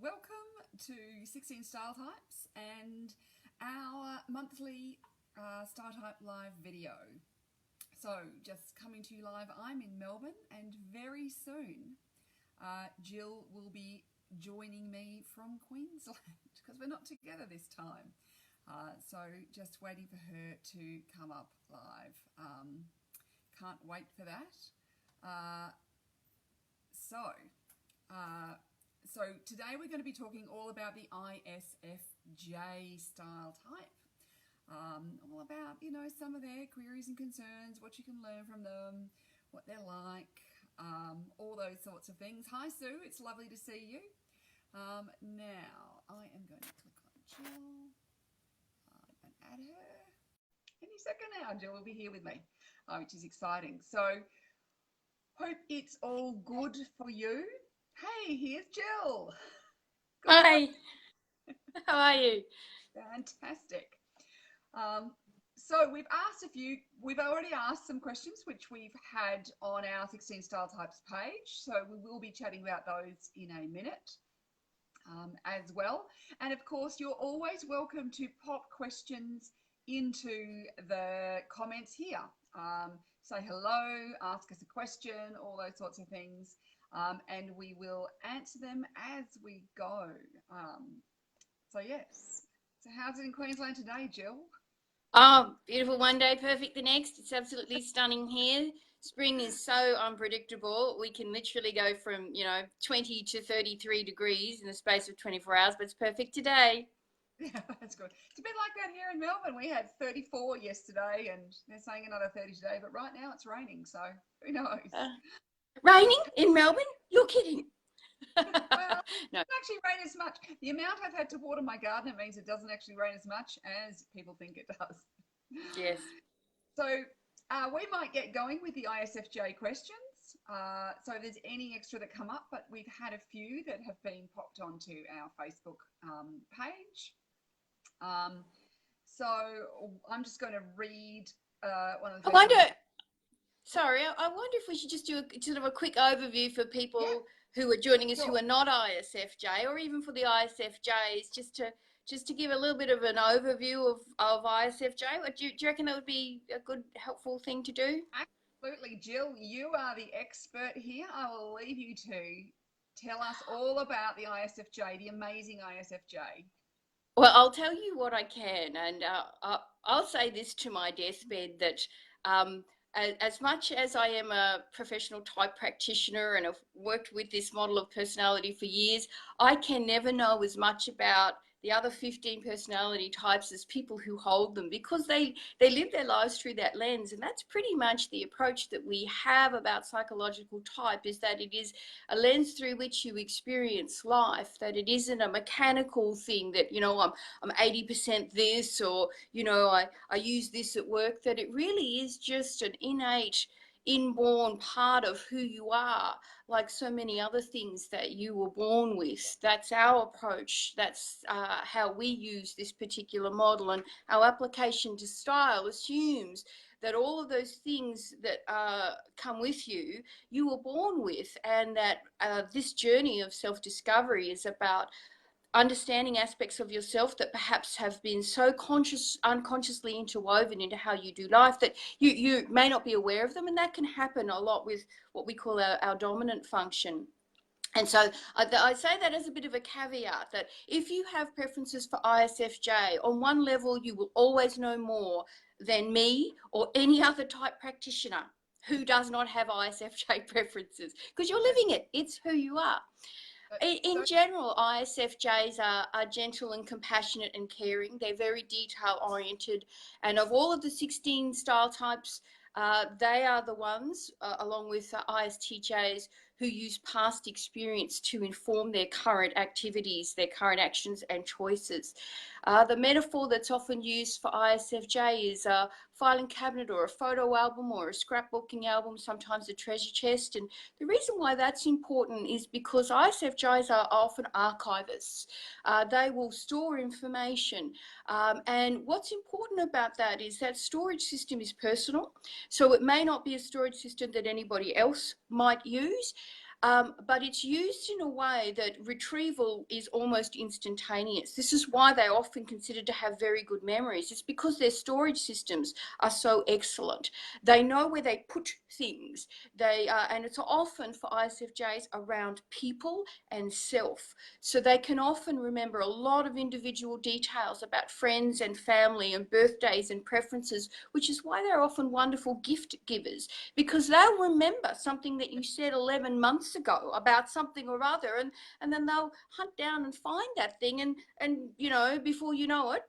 Welcome to 16 Style Types and our monthly Style Type Live video. So just coming to you live, I'm in Melbourne, and very soon Jill will be joining me from Queensland because we're not together this time. So just waiting for her to come up live. Can't wait for that. So today we're going to be talking all about the ISFJ style type. All about, some of their queries and concerns, what you can learn from them, what they're like, all those sorts of things. Hi Sue, it's lovely to see you. Now I am going to click on Jill and add her. Any second now, Jill will be here with me, which is exciting. So hope it's all good for you. Hey, here's Jill. Hi, how are you? Fantastic. So we've already asked some questions which we've had on our 16 Style Types page. So we will be chatting about those in a minute as well. And of course, you're always welcome to pop questions into the comments here. Say hello, ask us a question, all those sorts of things. And we will answer them as we go. So yes. So how's it in Queensland today, Jill? Oh, beautiful one day, perfect the next. It's absolutely stunning here. Spring is so unpredictable. We can literally go from, 20 to 33 degrees in the space of 24 hours, but it's perfect today. Yeah, that's good. It's a bit like that here in Melbourne. We had 34 yesterday and they're saying another 30 today, but right now it's raining, so who knows? Raining in Melbourne? You're kidding. Well, it doesn't actually rain as much. The amount I've had to water my garden, it means it doesn't actually rain as much as people think it does. Yes. So we might get going with the ISFJ questions. So if there's any extra that come up, but we've had a few that have been popped onto our Facebook page. So I'm just going to read one of the first ones. Sorry, I wonder if we should just do a quick overview for people who are joining us who are not ISFJ, or even for the ISFJs, just to give a little bit of an overview of ISFJ. Do you reckon that would be a good, helpful thing to do? Absolutely. Jill, you are the expert here. I will leave you to tell us all about the ISFJ, the amazing ISFJ. Well, I'll tell you what I can, and I'll say this to my deathbed, that as much as I am a professional type practitioner and have worked with this model of personality for years, I can never know as much about the other 15 personality types as people who hold them, because they live their lives through that lens. And that's pretty much the approach that we have about psychological type, is that it is a lens through which you experience life, that it isn't a mechanical thing that, I'm 80% this, or, I use this at work, that it really is just an innate, inborn part of who you are, like so many other things that you were born with. That's our approach. That's how we use this particular model, and our application to style assumes that all of those things that come with you, you were born with, and that this journey of self-discovery is about understanding aspects of yourself that perhaps have been so unconsciously interwoven into how you do life that you may not be aware of them. And that can happen a lot with what we call our dominant function. And so I say that as a bit of a caveat, that if you have preferences for ISFJ, on one level, you will always know more than me or any other type practitioner who does not have ISFJ preferences, because you're living it. It's who you are. In general, ISFJs are gentle and compassionate and caring. They're very detail oriented. And of all of the 16 style types, they are the ones, along with ISTJs, who use past experience to inform their current activities, their current actions and choices. The metaphor that's often used for ISFJ is a filing cabinet or a photo album or a scrapbooking album, sometimes a treasure chest. And the reason why that's important is because ISFJs are often archivists. They will store information. And what's important about that is that storage system is personal. So it may not be a storage system that anybody else might use. but it's used in a way that retrieval is almost instantaneous. This is why they're often considered to have very good memories. It's because their storage systems are so excellent. They know where they put things. And it's often for ISFJs around people and self. So they can often remember a lot of individual details about friends and family and birthdays and preferences, which is why they're often wonderful gift givers, because they'll remember something that you said 11 months ago about something or other, and then they'll hunt down and find that thing, and you know, before you know it,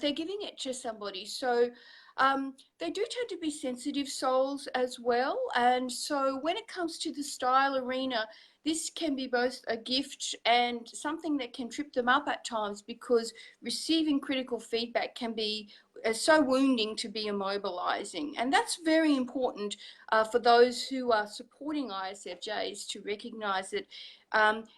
they're giving it to somebody. So they do tend to be sensitive souls as well. And so when it comes to the style arena, this can be both a gift and something that can trip them up at times, because receiving critical feedback can be so wounding to be immobilizing. And that's very important for those who are supporting ISFJs to recognize that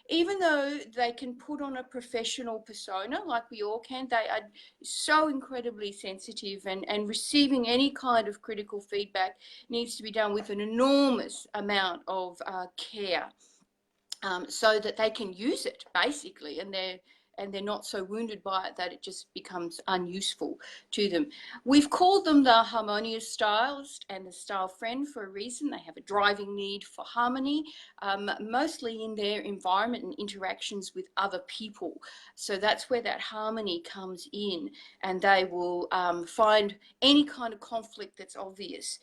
even though they can put on a professional persona, like we all can, they are so incredibly sensitive, and receiving any kind of critical feedback needs to be done with an enormous amount of care, so that they can use it basically, and they're not so wounded by it that it just becomes unuseful to them. We've called them the harmonious stylist and the style friend for a reason. They have a driving need for harmony, mostly in their environment and interactions with other people. So that's where that harmony comes in, and they will find any kind of conflict that's obvious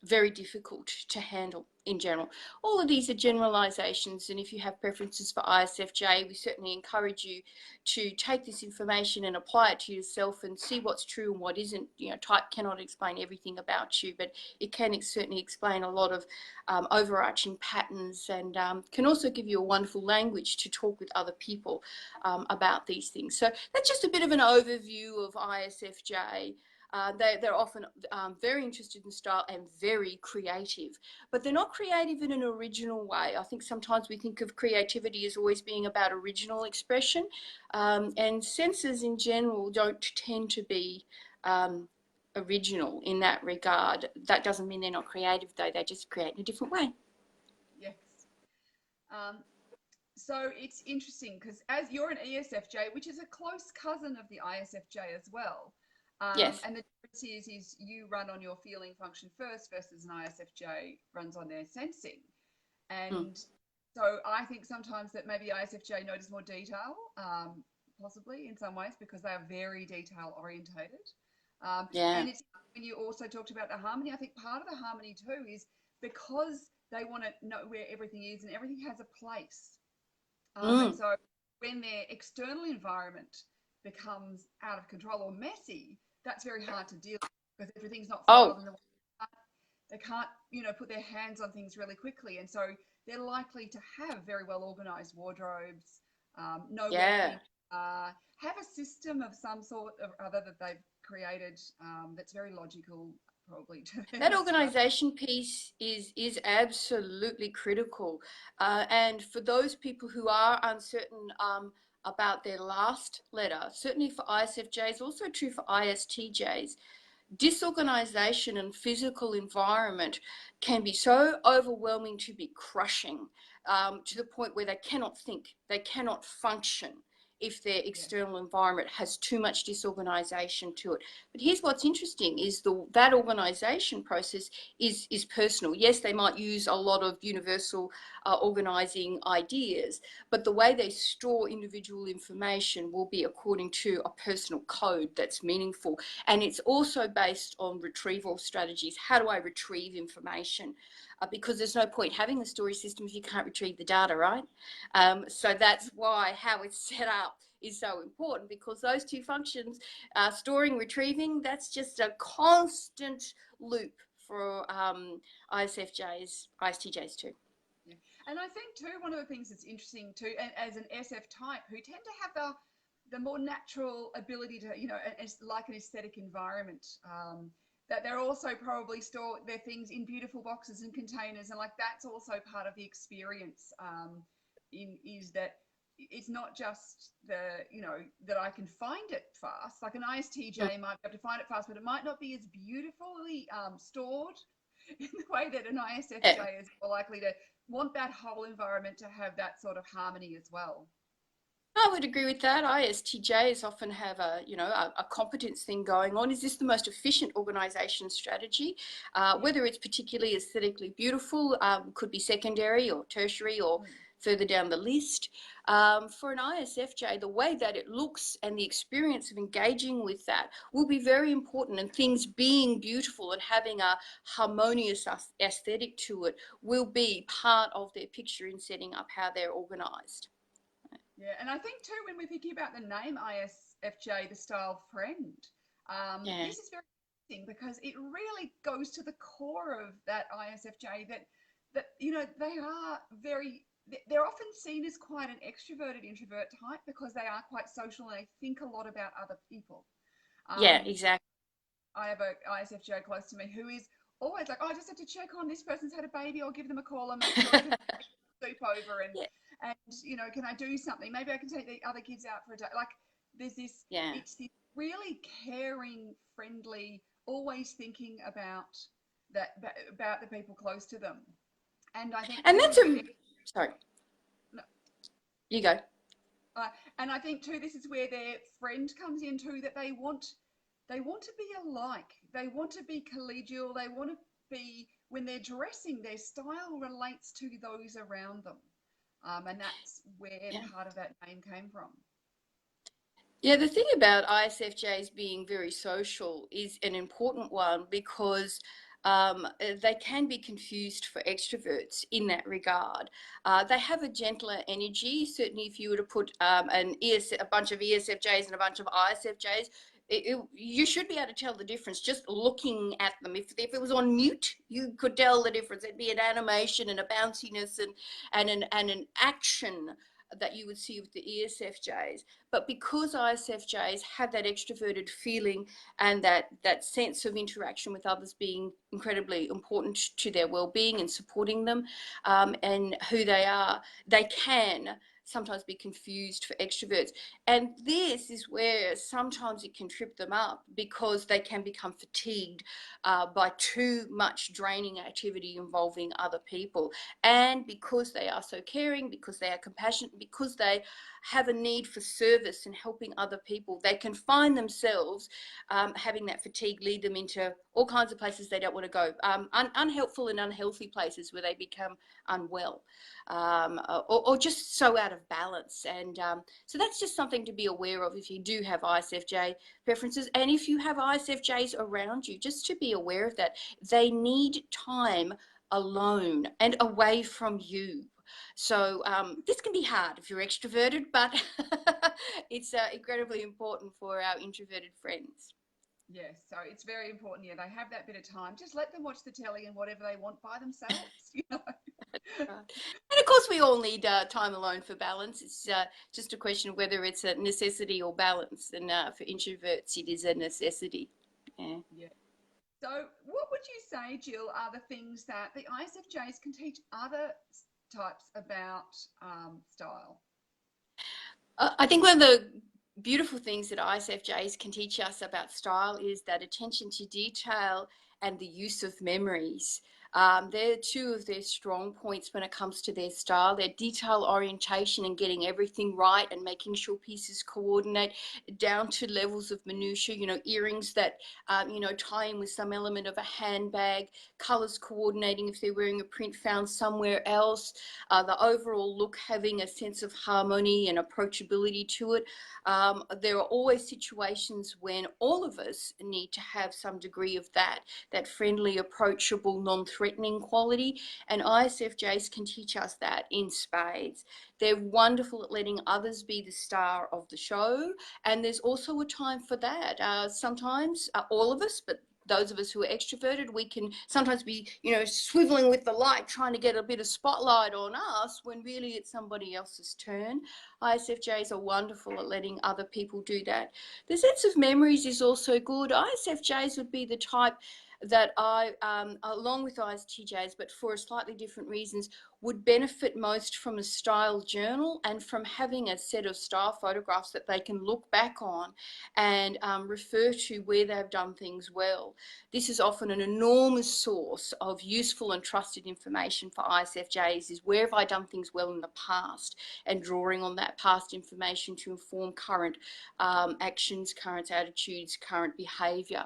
very difficult to handle in general. All of these are generalizations, and if you have preferences for ISFJ, we certainly encourage you to take this information and apply it to yourself and see what's true and what isn't. You know, type cannot explain everything about you, but it can certainly explain a lot of overarching patterns, and can also give you a wonderful language to talk with other people about these things. So that's just a bit of an overview of ISFJ. They're often very interested in style and very creative, but they're not creative in an original way. I think sometimes we think of creativity as always being about original expression, and senses in general don't tend to be original in that regard. That doesn't mean they're not creative, though. They just create in a different way. Yes. So it's interesting because as you're an ESFJ, which is a close cousin of the ISFJ as well, Yes. and the difference is you run on your feeling function first versus an ISFJ runs on their sensing. Mm. And so I think sometimes that maybe ISFJ notice more detail, possibly in some ways, because they are very detail orientated. Yeah. And it's when you also talked about the harmony, I think part of the harmony too is because they want to know where everything is and everything has a place. And Mm. so when their external environment becomes out of control or messy, that's very hard to deal with because everything's not Oh, filed in the way they can't, you know, put their hands on things really quickly. And so they're likely to have very well organized wardrobes, know where yeah. things are, have a system of some sort or other that they've created that's very logical, probably to them That as well. organisation piece is absolutely critical, and for those people who are uncertain about their last letter, certainly for ISFJs, also true for ISTJs, disorganisation and physical environment can be so overwhelming to be crushing, to the point where they cannot think, they cannot function if their Yes. external environment has too much disorganisation to it. But here's what's interesting is that organisation process is personal. Yes, they might use a lot of universal organising ideas, but the way they store individual information will be according to a personal code that's meaningful. And it's also based on retrieval strategies. How do I retrieve information? Because there's no point having a storage system if you can't retrieve the data, right? So that's why how it's set up is so important, because those two functions, storing, retrieving, that's just a constant loop for ISFJs, ISTJs too. Yeah. And I think too, one of the things that's interesting too, and as an SF type who tend to have the more natural ability to, you know, like an aesthetic environment, that they're also probably store their things in beautiful boxes and containers, and like that's also part of the experience. Is that it's not just the, you know, that I can find it fast. Like an ISTJ Mm. might be able to find it fast, but it might not be as beautifully stored in the way that an ISFJ Yeah. is more likely to want that whole environment to have that sort of harmony as well. I would agree with that. ISTJs often have a competence thing going on. Is this the most efficient organisation strategy? Whether it's particularly aesthetically beautiful, could be secondary or tertiary or further down the list. For an ISFJ, the way that it looks and the experience of engaging with that will be very important, and things being beautiful and having a harmonious aesthetic to it will be part of their picture in setting up how they're organised. Yeah, and I think too, when we're thinking about the name ISFJ, the style friend, Yeah. this is very interesting because it really goes to the core of that ISFJ that they are they're often seen as quite an extroverted introvert type because they are quite social and they think a lot about other people. Yeah, Um, exactly. I have a ISFJ close to me who is always like, oh, I just have to check on this person's had a baby. I'll give them a call and make sure I can sleep over Yeah. and can I do something? Maybe I can take the other kids out for a day. Like there's this, Yeah. it's this really caring, friendly, always thinking about that about the people close to them. And I think And this that's is where sorry, no, you go. and I think too this is where their friend comes in too, that they want to be alike. They want to be collegial. They want to be, when they're dressing, their style relates to those around them. And that's where Yeah. part of that name came from. Yeah, the thing about ISFJs being very social is an important one because they can be confused for extroverts in that regard. They have a gentler energy. Certainly, if you were to put a bunch of ESFJs and a bunch of ISFJs, you should be able to tell the difference just looking at them. If it was on mute, you could tell the difference. There'd be an animation and a bounciness and an action that you would see with the ESFJs. But because ISFJs have that extroverted feeling and that sense of interaction with others being incredibly important to their well-being and supporting them and who they are, they can sometimes be confused for extroverts. And this is where sometimes it can trip them up because they can become fatigued by too much draining activity involving other people. And because they are so caring, because they are compassionate, because they have a need for service and helping other people, they can find themselves having that fatigue lead them into all kinds of places they don't want to go, unhelpful and unhealthy places where they become unwell or just so out of balance. And so that's just something to be aware of if you do have ISFJ preferences. And if you have ISFJs around you, just to be aware of that. They need time alone and away from you. So this can be hard if you're extroverted, but it's incredibly important for our introverted friends. Yes, so it's very important. Yeah, they have that bit of time. Just let them watch the telly and whatever they want by themselves. Right. And of course, we all need time alone for balance. It's just a question of whether it's a necessity or balance. And for introverts, it is a necessity. Yeah. Yeah. So, what would you say, Jill, are the things that the ISFJs can teach other types about style? I think one of the beautiful things that ISFJs can teach us about style is that attention to detail and the use of memories. They're two of their strong points when it comes to their style, their detail orientation and getting everything right and making sure pieces coordinate down to levels of minutiae, earrings that, tie in with some element of a handbag, colors coordinating if they're wearing a print found somewhere else, the overall look having a sense of harmony and approachability to it. There are always situations when all of us need to have some degree of that friendly, approachable, non-threatening quality, and ISFJs can teach us that in spades. They're wonderful at letting others be the star of the show, and there's also a time for that. Sometimes, all of us, but those of us who are extroverted, we can sometimes be, swiveling with the light, trying to get a bit of spotlight on us when really it's somebody else's turn. ISFJs are wonderful at letting other people do that. The sense of memories is also good. ISFJs would be the type that I, along with ISTJs, but for slightly different reasons, would benefit most from a style journal and from having a set of style photographs that they can look back on and refer to where they've done things well. This is often an enormous source of useful and trusted information for ISFJs, is where have I done things well in the past, and drawing on that past information to inform current actions, current attitudes, current behaviour.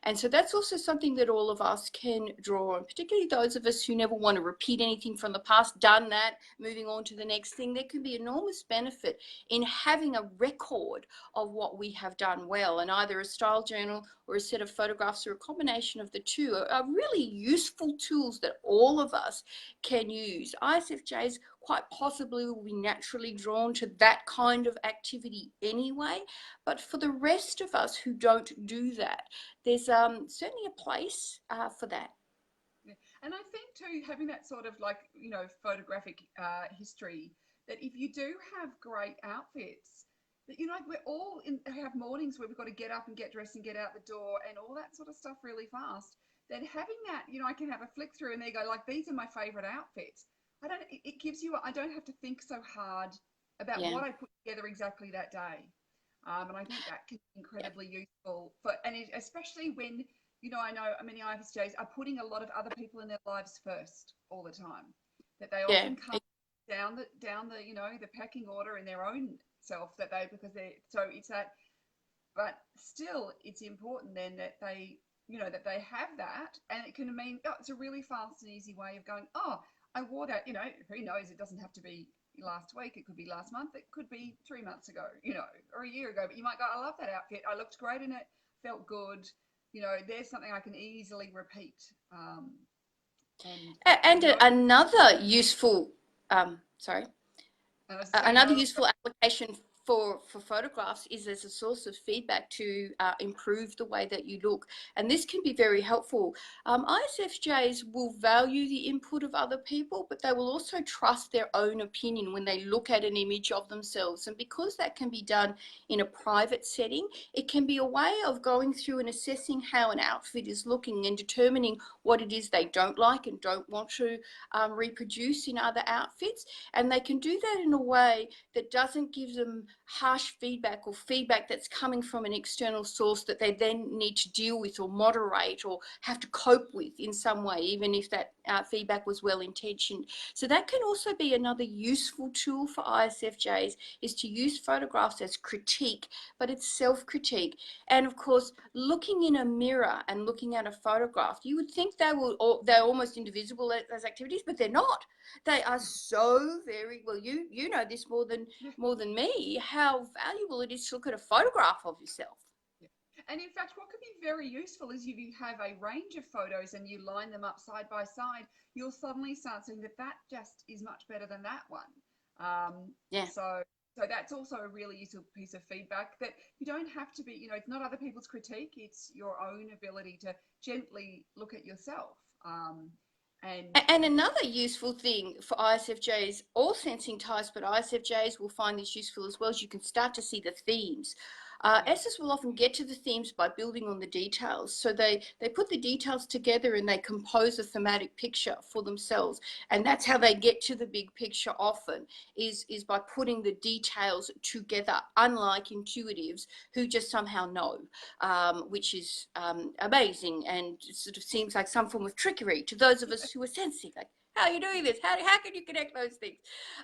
And so that's also something that all of us can draw on, particularly those of us who never want to repeat anything from the past, done that, moving on to the next thing. There can be enormous benefit in having a record of what we have done well, and either a style journal or a set of photographs or a combination of the two are really useful tools that all of us can use. ISFJs quite possibly will be naturally drawn to that kind of activity anyway, but for the rest of us who don't do that, there's certainly a place for that. Yeah. And I think too, having that sort of like, you know, photographic history, that if you do have great outfits, that, you know, we're all have mornings where we've got to get up and get dressed and get out the door and all that sort of stuff really fast, then having that, you know, I can have a flick through and they go like, these are my favorite outfits. It gives you, I don't have to think so hard about what I put together exactly that day. And I think that can be incredibly useful for, and especially when, you know, I know many ISFJs are putting a lot of other people in their lives first all the time, that they often come down the, you know, the pecking order in their own self, that they, because they're, so it's that, but still it's important then that they, you know, that they have that, and it can mean, oh, it's a really fast and easy way of going, oh, I wore that, you know, who knows, it doesn't have to be last week, it could be last month, it could be 3 months ago, you know, or a year ago, but you might go, I love that outfit, I looked great in it, felt good, you know, there's something I can easily repeat. Another useful, another useful application for photographs is as a source of feedback to improve the way that you look. And this can be very helpful. ISFJs will value the input of other people, but they will also trust their own opinion when they look at an image of themselves. And because that can be done in a private setting, it can be a way of going through and assessing how an outfit is looking and determining what it is they don't like and don't want to reproduce in other outfits. And they can do that in a way that doesn't give them harsh feedback or feedback that's coming from an external source that they then need to deal with or moderate or have to cope with in some way, even if that feedback was well intentioned. So that can also be another useful tool for ISFJs, is to use photographs as critique, but it's self-critique. And of course, looking in a mirror and looking at a photograph, you would think they're almost indivisible as activities, but they're not. They are so very, well, you know this more than me, how valuable it is to look at a photograph of yourself. And in fact, what could be very useful is if you have a range of photos and you line them up side by side, you'll suddenly start seeing that just is much better than that one. So that's also a really useful piece of feedback, that you don't have to be, you know, it's not other people's critique, it's your own ability to gently look at yourself. And another useful thing for ISFJs, all sensing types, but ISFJs will find this useful as well, is you can start to see the themes. Ss will often get to the themes by building on the details. So they put the details together and they compose a thematic picture for themselves. And that's how they get to the big picture often, is by putting the details together, unlike intuitives who just somehow know, which is amazing, and it sort of seems like some form of trickery to those of us who are sensing, like, how are you doing this? How can you connect those things?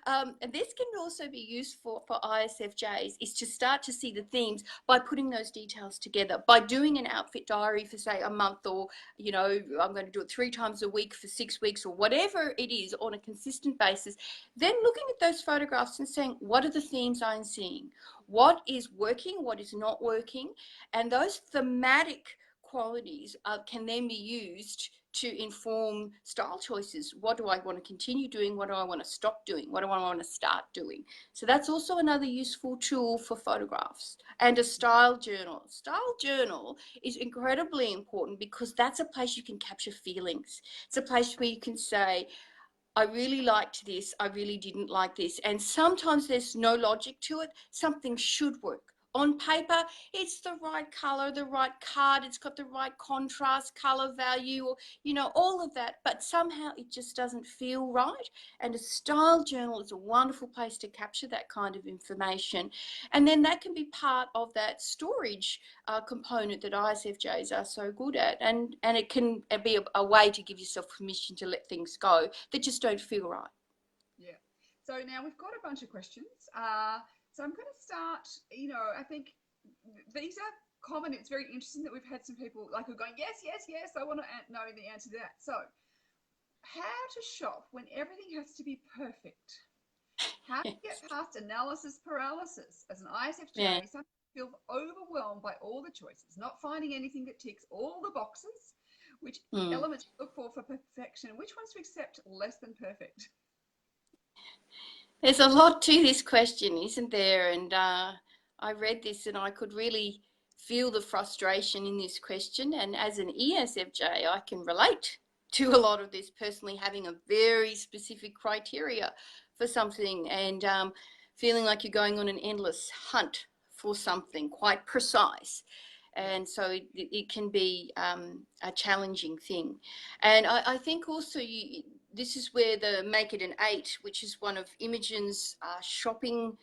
And this can also be useful for ISFJs, is to start to see the themes by putting those details together, by doing an outfit diary for, say, a month, or, you know, I'm going to do it 3 times a week for 6 weeks, or whatever it is, on a consistent basis. Then looking at those photographs and saying, what are the themes I'm seeing? What is working? What is not working? And those thematic qualities can then be used to inform style choices. What do I want to continue doing? What do I want to stop doing? What do I want to start doing? So that's also another useful tool for photographs. And a style journal. Style journal is incredibly important because that's a place you can capture feelings. It's a place where you can say, I really liked this, I really didn't like this. And sometimes there's no logic to it. Something should work, on paper, it's the right color, the right card, it's got the right contrast, color value, or, you know, all of that, but somehow it just doesn't feel right. And a style journal is a wonderful place to capture that kind of information. And then that can be part of that storage component that ISFJs are so good at. And it can be a way to give yourself permission to let things go that just don't feel right. Yeah. So now we've got a bunch of questions. So I'm going to start, I think these are common. It's very interesting that we've had some people like who are going, yes, yes, yes, I want to know the answer to that. So how to shop when everything has to be perfect? How to get past analysis paralysis? As an ISFJ, Yeah. some feel overwhelmed by all the choices, not finding anything that ticks all the boxes. Which elements look for perfection? Which ones to accept less than perfect? There's a lot to this question, isn't there? And I read this and I could really feel the frustration in this question. And as an ESFJ, I can relate to a lot of this, personally having a very specific criteria for something and feeling like you're going on an endless hunt for something quite precise. And so it can be a challenging thing. And I think also this is where the Make It an 8, which is one of Imogen's shopping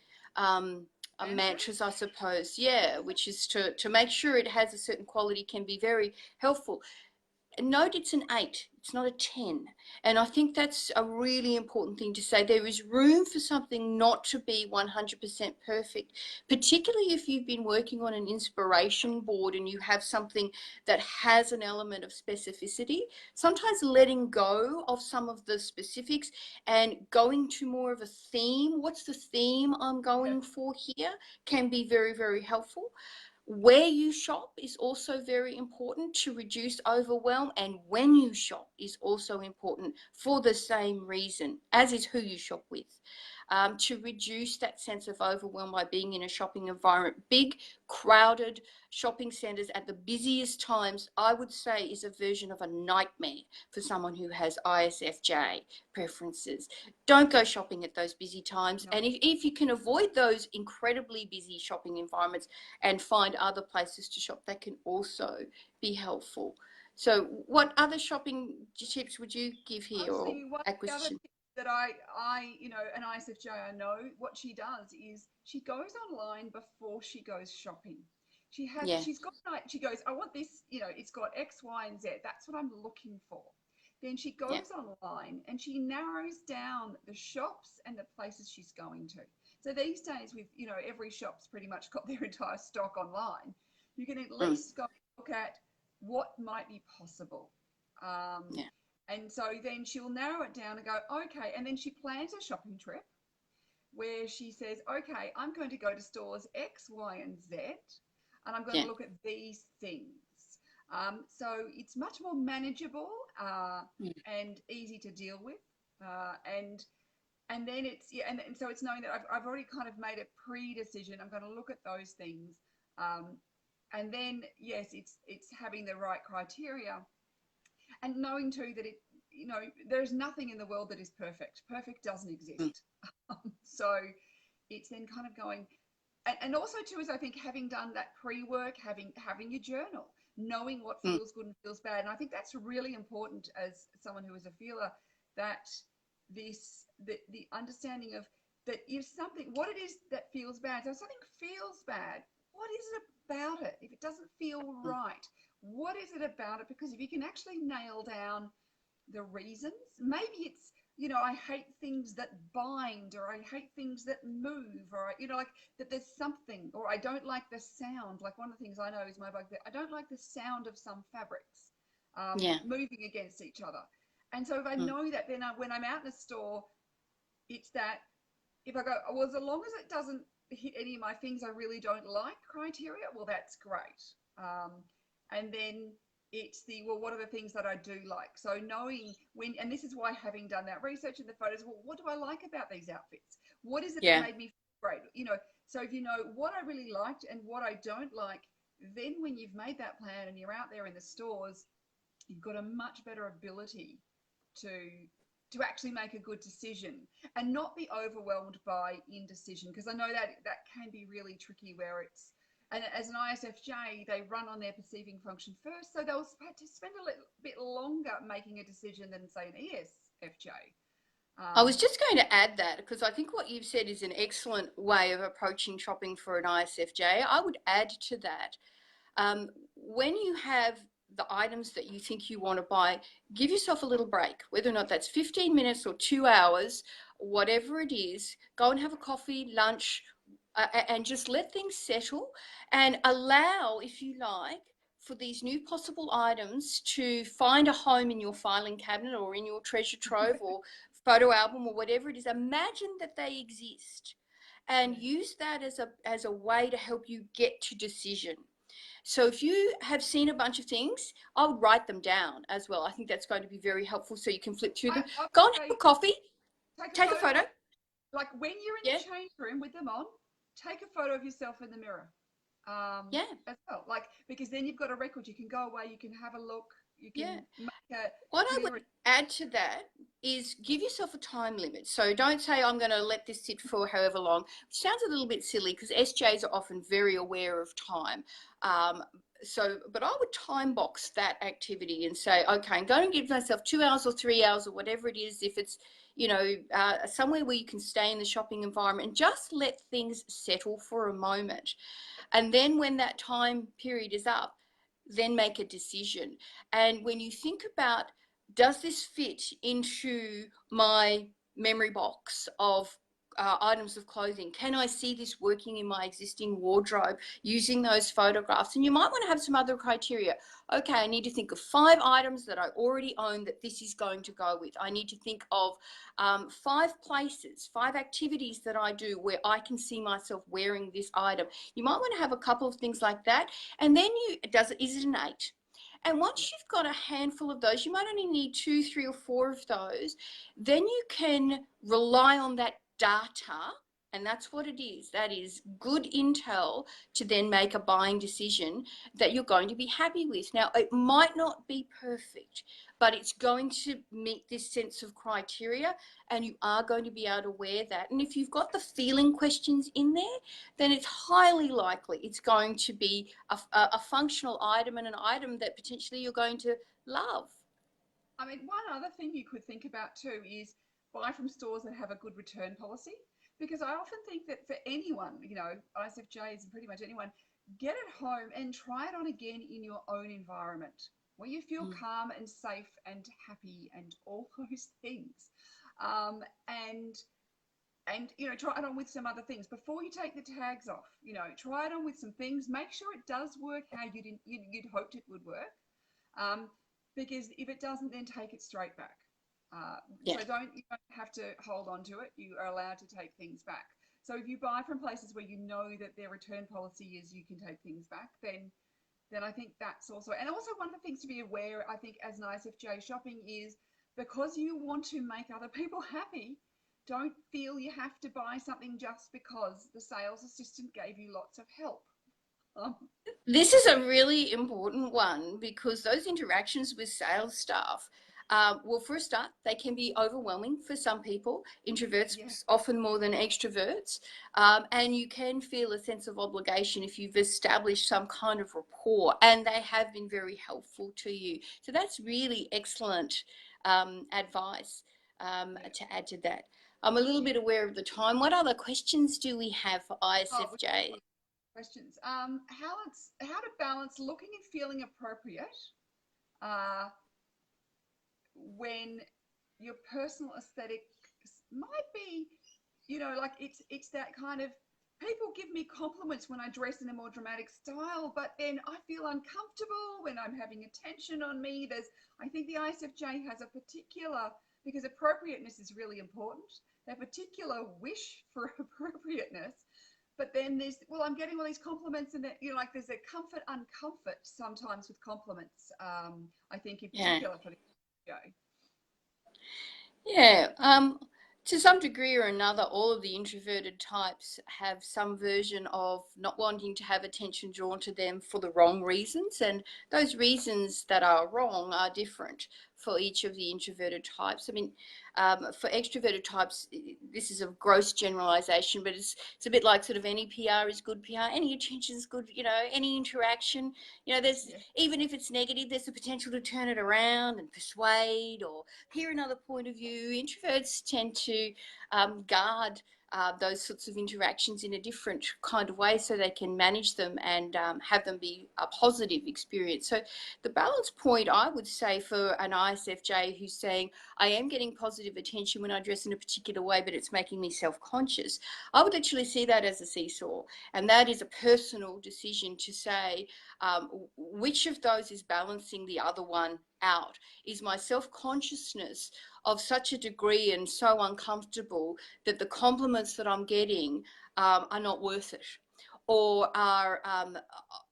mantras, I suppose, yeah, which is to make sure it has a certain quality, can be very helpful. Note it's an 8, it's not a 10. And I think that's a really important thing to say. There is room for something not to be 100% perfect, particularly if you've been working on an inspiration board and you have something that has an element of specificity. Sometimes letting go of some of the specifics and going to more of a theme, what's the theme I'm going for here, can be very, very helpful. Where you shop is also very important to reduce overwhelm, and when you shop is also important for the same reason, as is who you shop with. To reduce that sense of overwhelm by being in a shopping environment. Big, crowded shopping centres at the busiest times, I would say, is a version of a nightmare for someone who has ISFJ preferences. Don't go shopping at those busy times. No. And if you can avoid those incredibly busy shopping environments and find other places to shop, that can also be helpful. So what other shopping tips would you give here, or acquisition? That an ISFJ I know, what she does is she goes online before she goes shopping. She's got, she goes, I want this, it's got X, Y, and Z. That's what I'm looking for. Then she goes online and she narrows down the shops and the places she's going to. So these days with, every shop's pretty much got their entire stock online. You can at least go look at what might be possible. And so then she'll narrow it down and go, okay. And then she plans a shopping trip where she says, okay, I'm going to go to stores X, Y, and Z, and I'm going to look at these things. So it's much more manageable and easy to deal with. And then it's, and so it's knowing that I've already kind of made a pre-decision. I'm going to look at those things. And then, yes, it's having the right criteria. And knowing too that there's nothing in the world that is perfect. Perfect doesn't exist. So it's then kind of going, and also too is I think having done that pre-work, having your journal, knowing what feels good and feels bad. And I think that's really important as someone who is a feeler, that the understanding of that if something, what it is that feels bad. So if something feels bad, what is it about it? If it doesn't feel right, what is it about it? Because if you can actually nail down the reasons, maybe it's, I hate things that bind, or I hate things that move, or, like that there's something, or I don't like the sound. Like one of the things I know is my bug, that I don't like the sound of some fabrics moving against each other. And so if I know that, then when I'm out in a store, it's that if I go, well, as long as it doesn't hit any of my things I really don't like criteria, well, that's great. And then it's well, what are the things that I do like? So knowing when, and this is why having done that research in the photos, well, what do I like about these outfits? What is it that made me feel great? So if you know what I really liked and what I don't like, then when you've made that plan and you're out there in the stores, you've got a much better ability to actually make a good decision and not be overwhelmed by indecision. Because I know that can be really tricky, where it's, And as an ISFJ, they run on their perceiving function first, so they'll spend a little bit longer making a decision than, say, an ESFJ. I was just going to add that because I think what you've said is an excellent way of approaching shopping for an ISFJ. I would add to that, when you have the items that you think you want to buy, give yourself a little break, whether or not that's 15 minutes or 2 hours, whatever it is. Go and have a coffee, lunch, and just let things settle and allow, if you like, for these new possible items to find a home in your filing cabinet or in your treasure trove or photo album or whatever it is. Imagine that they exist and use that as a way to help you get to decision. So if you have seen a bunch of things, I would write them down as well. I think that's going to be very helpful so you can flip through them. Go and have a coffee, take a photo. Like when you're in the change room with them on, take a photo of yourself in the mirror. As well. Like, because then you've got a record. You can go away, you can have a look, you can make a what I would add to that is give yourself a time limit. So don't say I'm going to let this sit for however long, which sounds a little bit silly because SJs are often very aware of time. But I would time box that activity and say, okay, I'm going to give myself 2 hours or 3 hours or whatever it is. If it's, somewhere where you can stay in the shopping environment and just let things settle for a moment. And then when that time period is up, then make a decision. And when you think about, does this fit into my memory box of items of clothing? Can I see this working in my existing wardrobe using those photographs? And you might want to have some other criteria. Okay, I need to think of 5 items that I already own that this is going to go with. I need to think of 5 places, 5 activities that I do where I can see myself wearing this item. You might want to have a couple of things like that. And then is it an 8? And once you've got a handful of those, you might only need 2, 3, or 4 of those. Then you can rely on that data, and that's what it is. That is good intel to then make a buying decision that you're going to be happy with. Now, it might not be perfect, but it's going to meet this sense of criteria, and you are going to be able to wear that. And if you've got the feeling questions in there, then it's highly likely it's going to be a functional item and an item that potentially you're going to love. I mean, one other thing you could think about too is buy from stores that have a good return policy. Because I often think that for anyone, ISFJs and pretty much anyone, get it home and try it on again in your own environment where you feel calm and safe and happy and all those things. And try it on with some other things before you take the tags off. Try it on with some things. Make sure it does work how you'd hoped it would work. Because if it doesn't, then take it straight back. So you don't have to hold on to it. You are allowed to take things back. So if you buy from places where you know that their return policy is you can take things back, then I think that's also, and also one of the things to be aware, I think, as an ISFJ shopping is because you want to make other people happy, don't feel you have to buy something just because the sales assistant gave you lots of help. This is a really important one because those interactions with sales staff, well, for a start, they can be overwhelming for some people, introverts often more than extroverts, and you can feel a sense of obligation if you've established some kind of rapport and they have been very helpful to you. So that's really excellent advice to add to that. I'm a little bit aware of the time. What other questions do we have for ISFJ? Questions. How to balance looking and feeling appropriate when your personal aesthetic might be, like it's that kind of, people give me compliments when I dress in a more dramatic style, but then I feel uncomfortable when I'm having attention on me. I think the ISFJ has a particular, because appropriateness is really important, that particular wish for appropriateness. But then I'm getting all these compliments, and that, there's a comfort, uncomfort sometimes with compliments. I think in particular for the ISFJ. To some degree or another, all of the introverted types have some version of not wanting to have attention drawn to them for the wrong reasons, and those reasons that are wrong are different. for each of the introverted types. I mean, for extroverted types, this is a gross generalization, but it's a bit like sort of any PR is good PR, any attention is good, you know, any interaction, you know, there's, even if it's negative, there's the potential to turn it around and persuade or hear another point of view. Introverts tend to guard those sorts of interactions in a different kind of way so they can manage them and have them be a positive experience. So the balance point, I would say, for an ISFJ who's saying, I am getting positive attention when I dress in a particular way, but it's making me self-conscious, I would actually see that as a seesaw. And that is a personal decision to say, which of those is balancing the other one out? Is my self-consciousness of such a degree and so uncomfortable that the compliments that I'm getting are not worth it, or are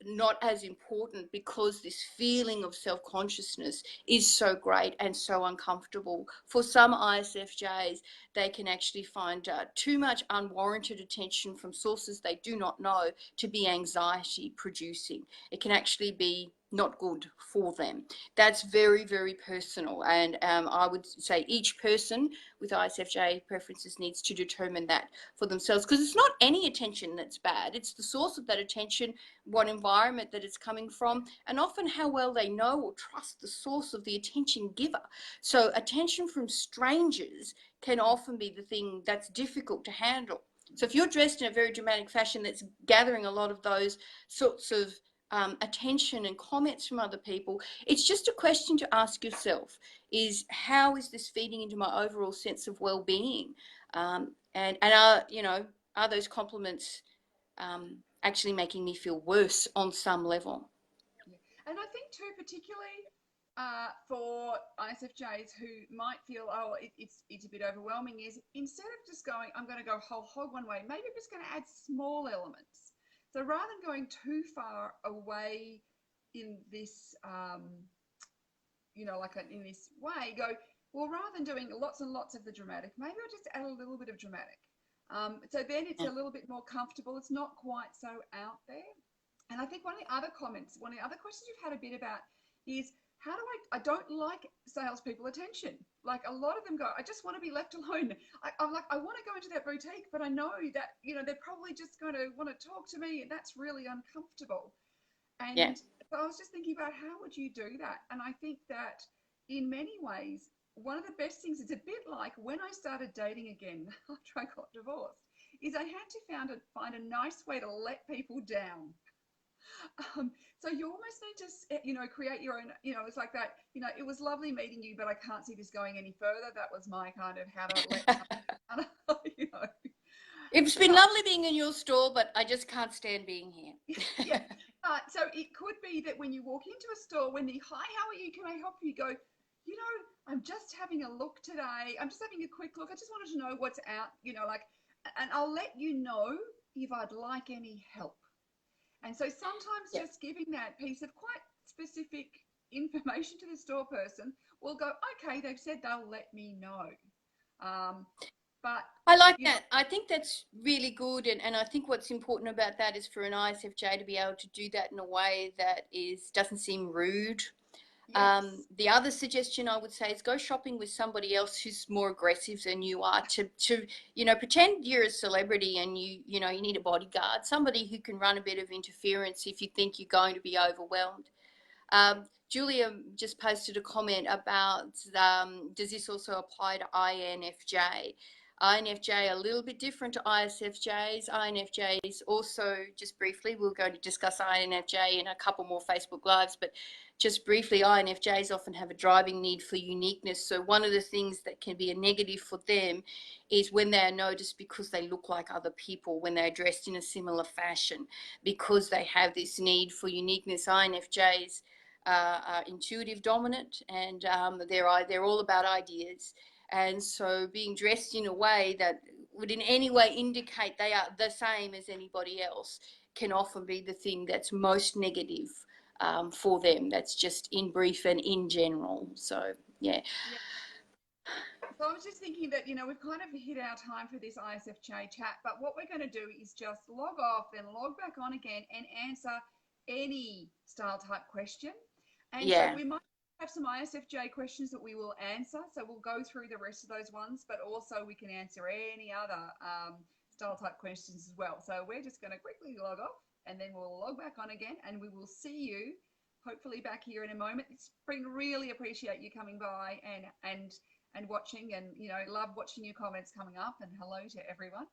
not as important because this feeling of self-consciousness is so great and so uncomfortable. For some ISFJs, they can actually find too much unwarranted attention from sources they do not know to be anxiety producing. It can actually be not good for them. That's very, very personal. And I would say each person with ISFJ preferences needs to determine that for themselves, because it's not any attention that's bad. It's the source of that attention, what environment that it's coming from, and often how well they know or trust the source of the attention giver. So attention from strangers can often be the thing that's difficult to handle. So if you're dressed in a very dramatic fashion that's gathering a lot of those sorts of attention and comments from other people, it's just a question to ask yourself, is how is this feeding into my overall sense of well-being? And are, you know, are those compliments actually making me feel worse on some level? And I think too, particularly for ISFJs who might feel, oh, it's a bit overwhelming, is instead of just going, I'm going to go whole hog one way, maybe I'm just going to add small elements. So rather than going too far away in this, you know, like in this way, go, well, rather than doing lots and lots of the dramatic, maybe I'll just add a little bit of dramatic. So then it's a little bit more comfortable. It's not quite so out there. And I think one of the other comments, one of the other questions you've had a bit about is, how do I don't like salespeople attention. Like a lot of them go, I just want to be left alone. I'm like, I want to go into that boutique, but I know that, you know, they're probably just going to want to talk to me, and that's really uncomfortable. And so I was just thinking about how would you do that? And I think that in many ways, one of the best things, it's a bit like when I started dating again after I got divorced, is I had to find a nice way to let people down. So you almost need to, you know, create your own, you know, it's like that, you know, it was lovely meeting you, but I can't see this going any further. That was my kind of how to let someone, you know. It's been lovely being in your store, but I just can't stand being here. Yeah. So it could be that when you walk into a store, when the, hi, how are you? Can I help you? Go, you know, I'm just having a look today. I'm just having a quick look. I just wanted to know what's out, you know, like, and I'll let you know if I'd like any help. And so sometimes just giving that piece of quite specific information to the store person will go, okay, they've said they'll let me know. But I like that. I think that's really good. And I think what's important about that is for an ISFJ to be able to do that in a way that doesn't seem rude. yes. The other suggestion I would say is go shopping with somebody else who's more aggressive than you are, to you know, pretend you're a celebrity and you know you need a bodyguard, somebody who can run a bit of interference if you think you're going to be overwhelmed. Julia just posted a comment about does this also apply to INFJ? INFJ a little bit different to ISFJs. INFJs also, just briefly, we're going to discuss INFJ in a couple more Facebook Lives, but just briefly, INFJs often have a driving need for uniqueness. So one of the things that can be a negative for them is when they're noticed because they look like other people, when they're dressed in a similar fashion, because they have this need for uniqueness. INFJs are intuitive dominant, and they're all about ideas. And so being dressed in a way that would in any way indicate they are the same as anybody else can often be the thing that's most negative for them. That's just in brief and in general. So, yeah. So I was just thinking that, you know, we've kind of hit our time for this ISFJ chat, but what we're going to do is just log off, then log back on again and answer any style type question. And so we might have some ISFJ questions that we will answer. So we'll go through the rest of those ones, but also we can answer any other style type questions as well. So we're just going to quickly log off and then we'll log back on again, and we will see you hopefully back here in a moment. Spring, really appreciate you coming by and watching, and love watching your comments coming up, and hello to everyone.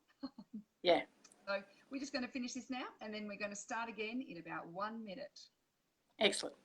Yeah. So we're just going to finish this now, and then we're going to start again in about 1 minute. Excellent.